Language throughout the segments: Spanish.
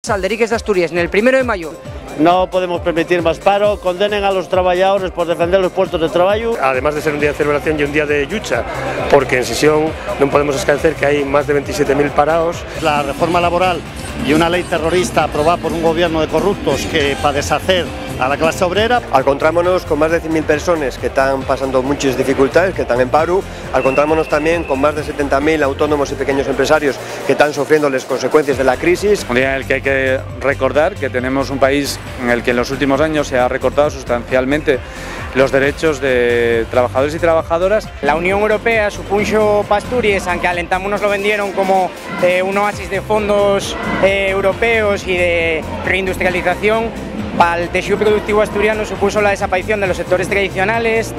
Salderiques de Asturias, en el 1 de mayo. No podemos permitir más paro, condenen a los trabajadores por defender los puestos de trabajo. Además de ser un día de celebración y un día de lucha, porque en Sisión no podemos esquecer que hay más de 27.000 parados. La reforma laboral y una ley terrorista aprobada por un gobierno de corruptos que para deshacer a la clase obrera. Encontrámonos con más de 100.000 personas que están pasando muchas dificultades, que están en paro. Encontrámonos también con más de 70.000 autónomos y pequeños empresarios que están sufriendo las consecuencias de la crisis. Un día en el que hay que recordar que tenemos un país en el que en los últimos años se ha recortado sustancialmente los derechos de trabajadores y trabajadoras. La Unión Europea supuso para Asturias, aunque alentamos nos lo vendieron como un oasis de fondos europeos y de reindustrialización, para el tejido productivo asturiano supuso la desaparición de los sectores tradicionales.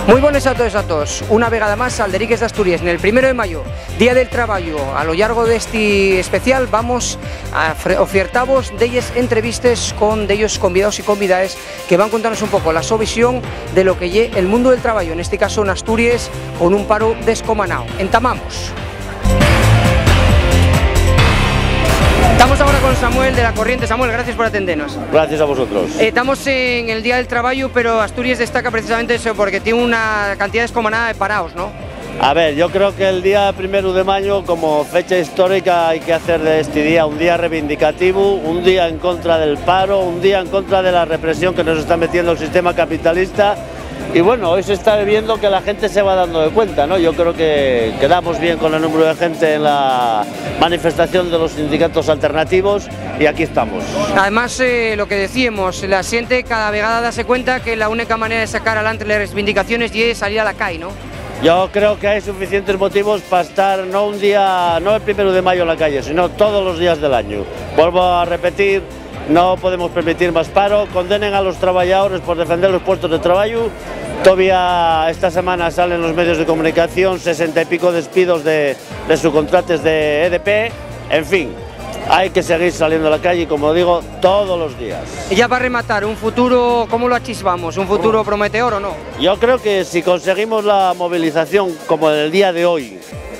Muy buenas a todos. Una vegada más Salderiques de Asturias, en el 1 de mayo, Día del Trabajo. A lo largo de este especial vamos a ofertavos d'elles entrevistas con ellos convidados y convidadas que van a contarnos un poco la su visión de lo que lle el mundo del trabajo, en este caso en Asturias, con un paro descomanado. Entamamos. Estamos ahora con Samuel de La Corriente. Samuel, gracias por atendernos. Gracias a vosotros. Estamos en el Día del Trabajo, pero Asturias destaca precisamente eso, porque tiene una cantidad descomunada de parados, ¿no? A ver, yo creo que el día 1 de mayo, como fecha histórica, hay que hacer de este día un día reivindicativo, un día en contra del paro, un día en contra de la represión que nos está metiendo el sistema capitalista. Y bueno, hoy se está viendo que la gente se va dando de cuenta, ¿no? Yo creo que quedamos bien con el número de gente en la manifestación de los sindicatos alternativos y aquí estamos. Además, lo que decíamos, la gente cada vegada darse cuenta que la única manera de sacar adelante las reivindicaciones es salir a la calle, ¿no? Yo creo que hay suficientes motivos para estar no un día, no el 1 de mayo en la calle, sino todos los días del año. Vuelvo a repetir, no podemos permitir más paro, condenen a los trabajadores por defender los puestos de trabajo. Todavía esta semana salen los medios de comunicación 60 y pico despidos de subcontrates de EDP. En fin, hay que seguir saliendo a la calle, como digo, todos los días. Y ya para rematar, un futuro, ¿cómo lo achisvamos? ¿Un futuro prometedor o no? Yo creo que si conseguimos la movilización como el día de hoy,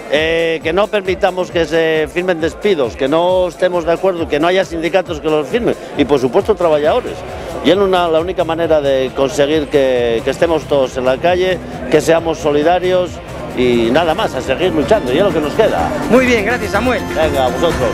que no permitamos que se firmen despidos, que no estemos de acuerdo, que no haya sindicatos que los firmen y por supuesto trabajadores. Y es la única manera de conseguir que estemos todos en la calle, que seamos solidarios y nada más, a seguir luchando, y es lo que nos queda. Muy bien, gracias Samuel. Venga, a vosotros.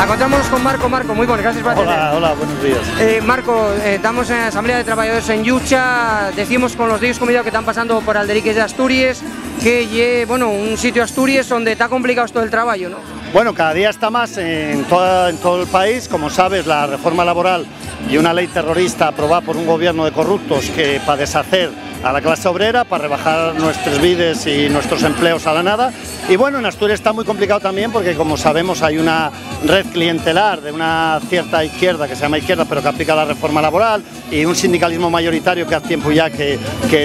Encontramos con Marco. Muy buenas, gracias por atender. Hola, buenos días. Marco, estamos en la Asamblea de Trabajadores en Yucha. Decimos con los días convidados que están pasando por Salderiques de Asturias que bueno, un sitio Asturias donde está complicado todo el trabajo, ¿no? Bueno, cada día está más en todo el país. Como sabes, la reforma laboral y una ley terrorista aprobada por un gobierno de corruptos que para deshacer a la clase obrera, para rebajar nuestras vidas y nuestros empleos a la nada. Y bueno, en Asturias está muy complicado también porque, como sabemos, hay una red clientelar de una cierta izquierda, que se llama izquierda, pero que aplica la reforma laboral, y un sindicalismo mayoritario que hace tiempo ya que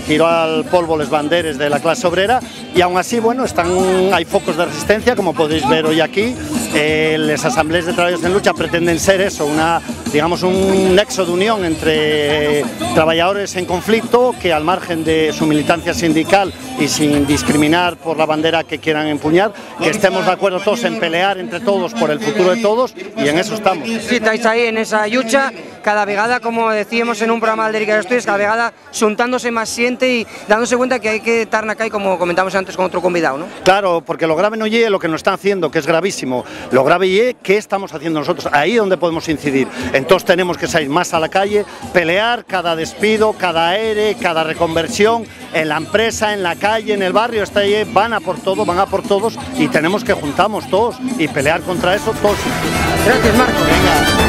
tiró al polvo las banderas de la clase obrera. Y aún así, bueno, hay focos de resistencia, como podéis ver hoy aquí. Las asambleas de trabajadores en lucha pretenden ser eso, digamos un nexo de unión entre trabajadores en conflicto que, al margen de su militancia sindical y sin discriminar por la bandera que quieran empuñar, que estemos de acuerdo todos en pelear entre todos por el futuro de todos, y en eso estamos. Sí, estáis ahí en esa lucha, cada vegada, como decíamos en un programa de Salderiques de Asturias, cada vegada juntándose más gente y dándose cuenta que hay que estar en la calle, como comentamos antes con otro convidado, ¿no? Claro, porque lo grave no es lo que nos están haciendo, que es gravísimo, lo grave es qué estamos haciendo nosotros, ahí es donde podemos incidir. Entonces tenemos que salir más a la calle, pelear cada despido, cada ERE, cada reconversión, en la empresa, en la calle, en el barrio, está ahí, van a por todos, y tenemos que juntarnos todos y pelear contra eso todos. Gracias, Marco. Venga.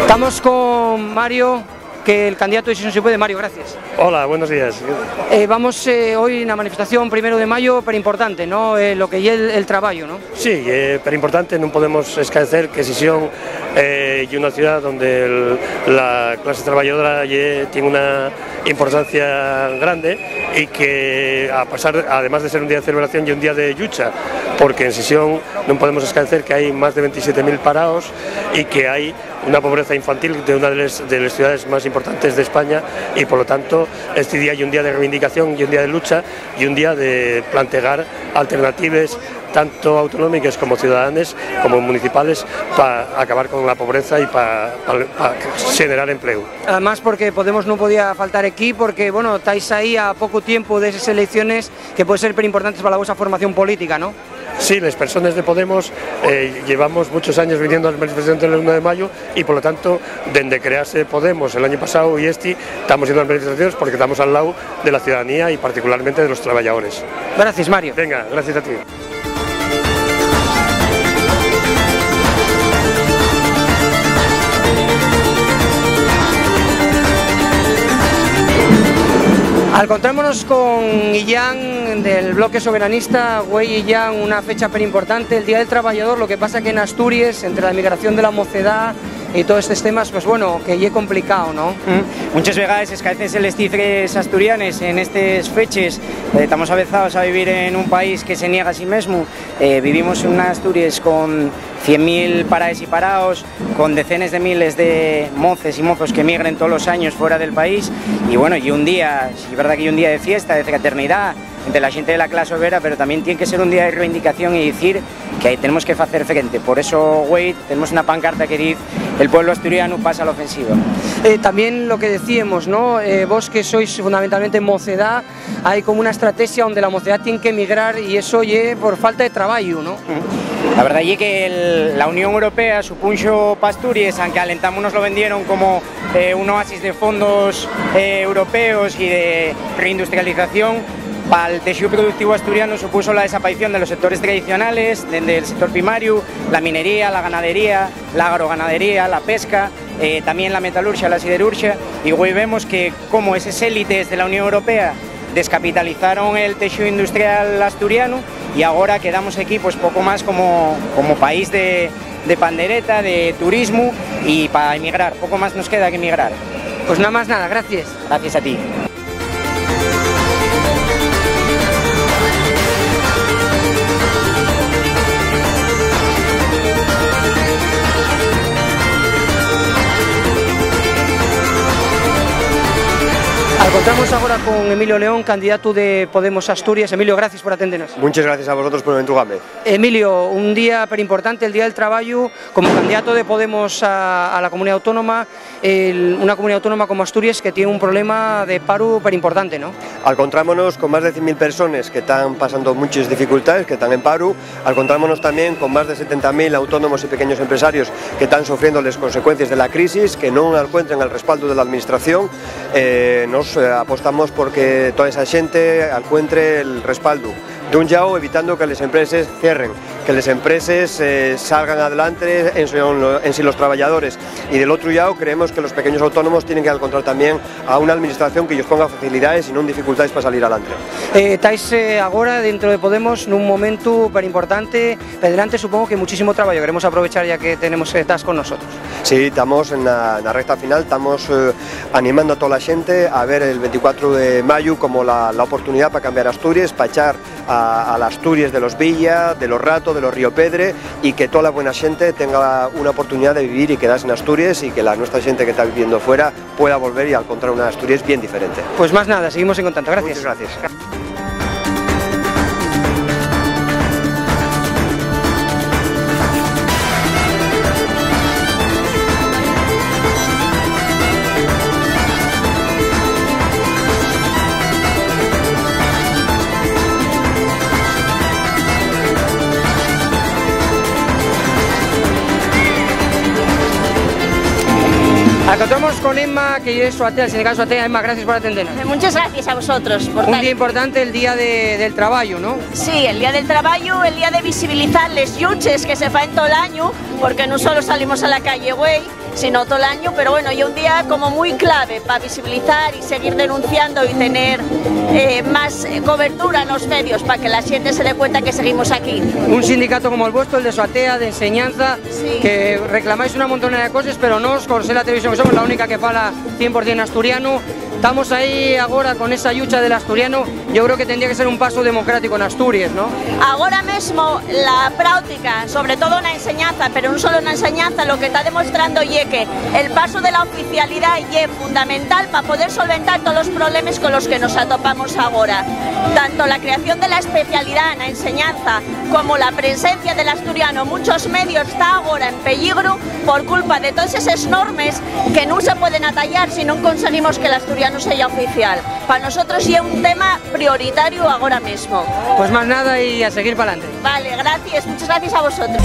Estamos con Mario, que el candidato de Decisión Se Puede, Mario, gracias. Hola, buenos días. Vamos hoy na manifestación 1 de maio, pero importante, ¿no? Lo que é el traballo, ¿no? Sí, pero importante, non podemos esquecer que Sisión é unha ciudad onde la clase trabajadora tiene una importancia grande y que además de ser un día de celebración y un día de lucha, porque en Sisión no podemos esquecer que hay más de 27.000 parados y que hay una pobreza infantil de una de las ciudades más importantes de España, y por lo tanto este día hay un día de reivindicación y un día de lucha y un día de plantear alternativas tanto autonómicas como ciudadanas como municipales para acabar con la pobreza y para generar empleo. Además porque Podemos no podía faltar aquí porque, bueno, estáis ahí a poco tiempo de esas elecciones que pueden ser importantes para la vuestra formación política, ¿no? Sí, las personas de Podemos llevamos muchos años viniendo a las manifestaciones del 1 de mayo y por lo tanto, desde crearse Podemos el año pasado y estamos yendo a las manifestaciones porque estamos al lado de la ciudadanía y particularmente de los trabajadores. Gracias, Mario. Venga, gracias a ti. Encontrémonos con Illán del bloque soberanista. Güey, Illán, una fecha pero importante, el Día del Trabajador. Lo que pasa que en Asturias, entre la migración de la mocedad y todos estos temas, pues bueno, que es complicado, ¿no? Muchas veces escaecen les cifres asturianes en estas fechas. Estamos avezados a vivir en un país que se niega a sí mismo. Vivimos en una Asturias con 100.000 paraes y parados, con decenas de miles de moces y mozos que migran todos los años fuera del país. Y bueno, y un día, sí, es verdad que hay un día de fiesta, de fraternidad entre la gente de la clase obrera, pero también tiene que ser un día de reivindicación y decir que ahí tenemos que hacer frente. Por eso, güey, tenemos una pancarta que dice: el pueblo asturiano pasa a la ofensiva. También lo que decíamos, ¿no? Vos que sois fundamentalmente mocedad, hay como una estrategia donde la mocedad tiene que emigrar y eso es por falta de trabajo, ¿no? La verdad es que la Unión Europea, su punxo para Asturias, aunque Alentamu nos lo vendieron como un oasis de fondos europeos y de reindustrialización, para el tejido productivo asturiano supuso la desaparición de los sectores tradicionales, desde el sector primario, la minería, la ganadería, la agroganadería, la pesca, también la metalurgia, la siderurgia, y hoy vemos que como esas élites de la Unión Europea descapitalizaron el tejido industrial asturiano y ahora quedamos aquí pues poco más como país de pandereta, de turismo, y para emigrar, poco más nos queda que emigrar. Pues nada más nada, gracias. Gracias a ti. Encontramos ahora con Emilio León, candidato de Podemos Asturias. Emilio, gracias por atendernos. Muchas gracias a vosotros por venturarme. Emilio, un día pero importante, el Día del Trabajo, como candidato de Podemos a la comunidad autónoma, una comunidad autónoma como Asturias que tiene un problema de paro pero importante, ¿no? Encontrámonos con más de 100.000 personas que están pasando muchas dificultades, que están en paro. Encontrámonos también con más de 70.000 autónomos y pequeños empresarios que están sufriendo las consecuencias de la crisis, que no encuentran el respaldo de la administración. Nos apostamos porque toda esa gente encuentre el respaldo de un lado, evitando que las empresas cierren, que las empresas salgan adelante en sí los trabajadores, y del otro lado creemos que los pequeños autónomos tienen que encontrar también a una administración que ellos ponga facilidades y no dificultades para salir adelante. Estáis ahora dentro de Podemos en un momento pero importante, pero delante supongo que muchísimo trabajo, queremos aprovechar ya que estás con nosotros. Sí, estamos en la recta final, estamos animando a toda la gente a ver el 24 de mayo como la oportunidad para cambiar Asturias, para echar a las Asturias de los Villa, de los Rato, de los Río Pedre, y que toda la buena gente tenga una oportunidad de vivir y quedarse en Asturias, y que nuestra gente que está viviendo fuera pueda volver y encontrar una Asturias bien diferente. Pues más nada, seguimos en contacto. Gracias. Muchas gracias. Encontramos con Emma, que es Suatea, el sindicato Suatea. Emma, gracias por atendernos. Muchas gracias a vosotros. Un día importante, el día del trabajo, ¿no? Sí, el día del trabajo, el día de visibilizar les lluches que se fan todo el año, porque no solo salimos a la calle, güey, sino todo el año, pero bueno, y un día como muy clave para visibilizar y seguir denunciando y tener más cobertura en los medios para que la gente se dé cuenta que seguimos aquí. Un sindicato como el vuestro, el de Soatea, de enseñanza, sí, que reclamáis una montonera de cosas, pero no os con ser la televisión que somos la única que fala 100% asturiano. Estamos ahí ahora con esa lucha del asturiano, yo creo que tendría que ser un paso democrático en Asturias, ¿no? Ahora mismo la práctica, sobre todo en la enseñanza, pero no solo en la enseñanza, lo que está demostrando es que el paso de la oficialidad es fundamental para poder solventar todos los problemas con los que nos atopamos ahora. Tanto la creación de la especialidad en la enseñanza como la presencia del asturiano en muchos medios está ahora en peligro por culpa de todas esas normas que no se pueden atallar si no conseguimos que el asturiano sea oficial. Para nosotros sí es un tema prioritario ahora mismo. Pues más nada y a seguir para adelante. Vale, gracias, muchas gracias a vosotros.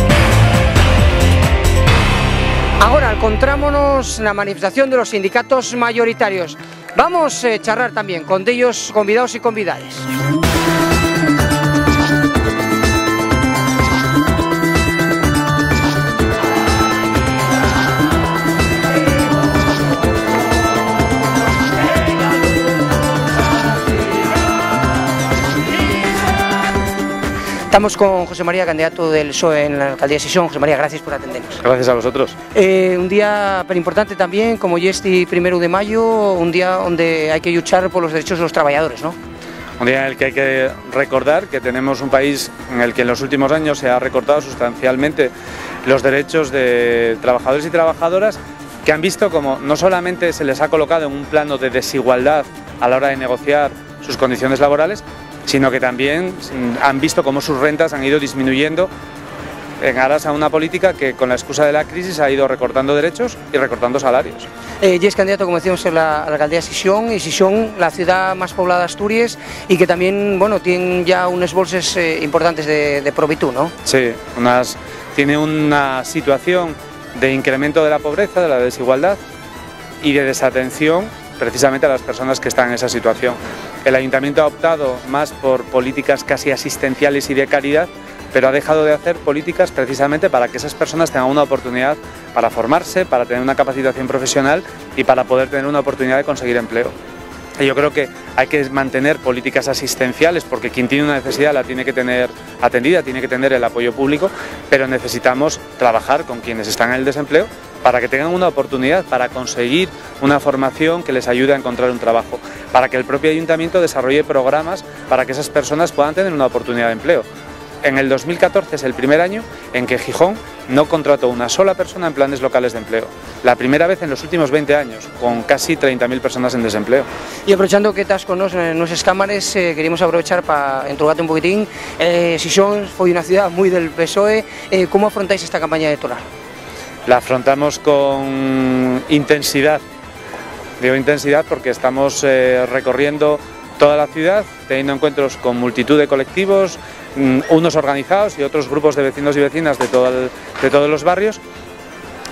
Ahora encontrámonos en la manifestación de los sindicatos mayoritarios. Vamos a charlar también con ellos, convidados y convidades. Estamos con José María, candidato del PSOE en la alcaldía de Sisión. José María, gracias por atendernos. Gracias a vosotros. Un día pero importante también, como ya este 1 de mayo, un día donde hay que luchar por los derechos de los trabajadores, ¿no? Un día en el que hay que recordar que tenemos un país en el que en los últimos años se ha recortado sustancialmente los derechos de trabajadores y trabajadoras que han visto como no solamente se les ha colocado en un plano de desigualdad a la hora de negociar sus condiciones laborales, sino que también han visto cómo sus rentas han ido disminuyendo en aras a una política que con la excusa de la crisis ha ido recortando derechos y recortando salarios. Y es candidato, como decíamos, en la alcaldía de Sisión, y Sisión, la ciudad más poblada de Asturias, y que también, bueno, tiene ya unos bolsos importantes de probitud, ¿no? Sí, tiene una situación de incremento de la pobreza, de la desigualdad y de desatención precisamente a las personas que están en esa situación. El ayuntamiento ha optado más por políticas casi asistenciales y de caridad, pero ha dejado de hacer políticas precisamente para que esas personas tengan una oportunidad para formarse, para tener una capacitación profesional y para poder tener una oportunidad de conseguir empleo. Y yo creo que hay que mantener políticas asistenciales porque quien tiene una necesidad la tiene que tener atendida, tiene que tener el apoyo público, pero necesitamos trabajar con quienes están en el desempleo para que tengan una oportunidad, para conseguir una formación que les ayude a encontrar un trabajo, para que el propio ayuntamiento desarrolle programas para que esas personas puedan tener una oportunidad de empleo. En el 2014 es el primer año en que Gijón no contrató una sola persona en planes locales de empleo. La primera vez en los últimos 20 años, con casi 30.000 personas en desempleo. Y aprovechando que estás con nosotros en nuestras cámaras, queríamos aprovechar para interrogarte un poquitín. Sisión fue una ciudad muy del PSOE. ¿Cómo afrontáis esta campaña electoral? La afrontamos con intensidad. Digo intensidad porque estamos recorriendo toda la ciudad, teniendo encuentros con multitud de colectivos, unos organizados y otros grupos de vecinos y vecinas de todos los barrios,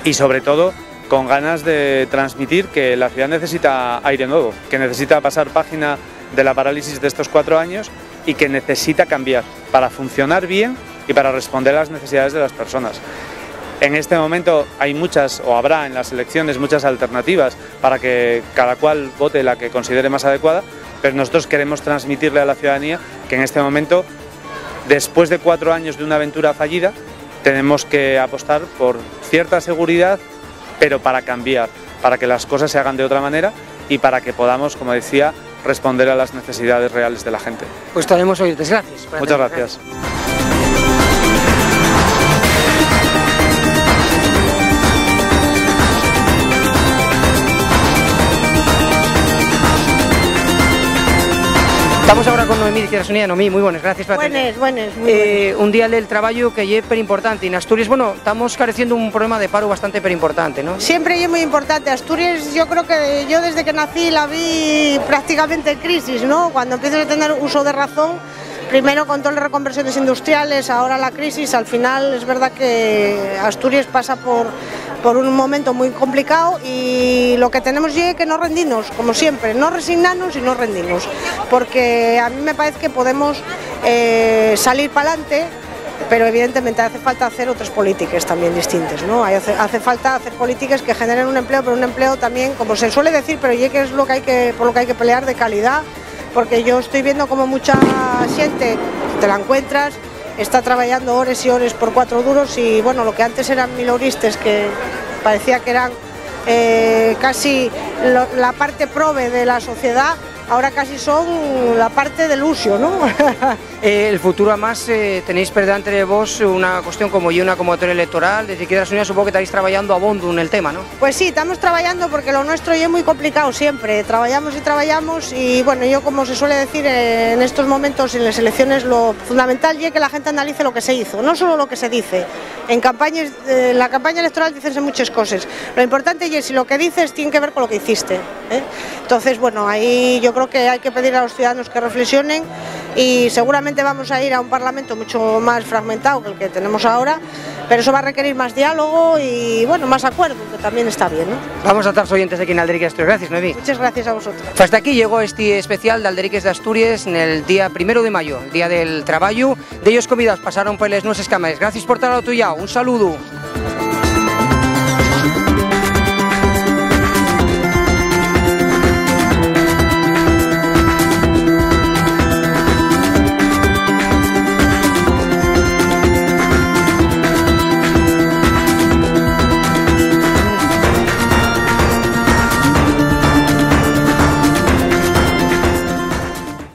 y sobre todo con ganas de transmitir que la ciudad necesita aire nuevo, que necesita pasar página de la parálisis de estos 4 años y que necesita cambiar para funcionar bien y para responder a las necesidades de las personas. En este momento hay muchas, o habrá en las elecciones muchas alternativas para que cada cual vote la que considere más adecuada, pero nosotros queremos transmitirle a la ciudadanía que en este momento, después de 4 años de una aventura fallida, tenemos que apostar por cierta seguridad, pero para cambiar, para que las cosas se hagan de otra manera y para que podamos, como decía, responder a las necesidades reales de la gente. Pues estaremos oyentes. Gracias. Muchas gracias. Estamos ahora con Noemí de Izquierda Unida. Noemí, muy buenas, gracias por atender. Buenas, muy buenas. Un día del trabajo que es importante en Asturias. Bueno, estamos careciendo un problema de paro bastante importante, ¿no? Siempre es muy importante. Asturias, yo creo que yo desde que nací la vi prácticamente en crisis, ¿no? Cuando empiezas a tener uso de razón, primero con todas las reconversiones industriales, ahora la crisis, al final es verdad que Asturias pasa por un momento muy complicado y lo que tenemos es que no rendirnos, como siempre, no resignarnos y no rendirnos, porque a mí me parece que podemos salir para adelante, pero evidentemente hace falta hacer otras políticas también distintas, ¿no? Hace falta hacer políticas que generen un empleo, pero un empleo también, como se suele decir, pero ya que es lo que por lo que hay que pelear, de calidad, porque yo estoy viendo como mucha gente, te la encuentras, está trabajando horas y horas por 4 duros y bueno, lo que antes eran mileuristas, que parecía que eran casi la parte prove de la sociedad, ahora casi son la parte del uso, ¿no? El futuro, además, tenéis por delante de vos una cuestión como una convocatoria electoral. Desde Izquierdas Unidas supongo que estáis trabajando a bondo en el tema, ¿no? Pues sí, estamos trabajando porque lo nuestro ya es muy complicado siempre. Trabajamos y bueno, yo, como se suele decir en estos momentos en las elecciones, lo fundamental es que la gente analice lo que se hizo, no solo lo que se dice. En la campaña electoral dicense muchas cosas. Lo importante es si lo que dices tiene que ver con lo que hiciste, ¿eh? Entonces, bueno, ahí yo creo que hay que pedir a los ciudadanos que reflexionen y seguramente vamos a ir a un Parlamento mucho más fragmentado que el que tenemos ahora, pero eso va a requerir más diálogo y bueno, más acuerdo, que también está bien, ¿no? Vamos a estar oyentes aquí en Alderiques de Asturias. Gracias, Noemí. Muchas gracias a vosotros. Hasta aquí llegó este especial de Alderiques de Asturias en el día 1 de mayo, el Día del Traballo. De ellos convidados pasaron por las nuestras cámaras. Gracias por estar a tuya. Un saludo.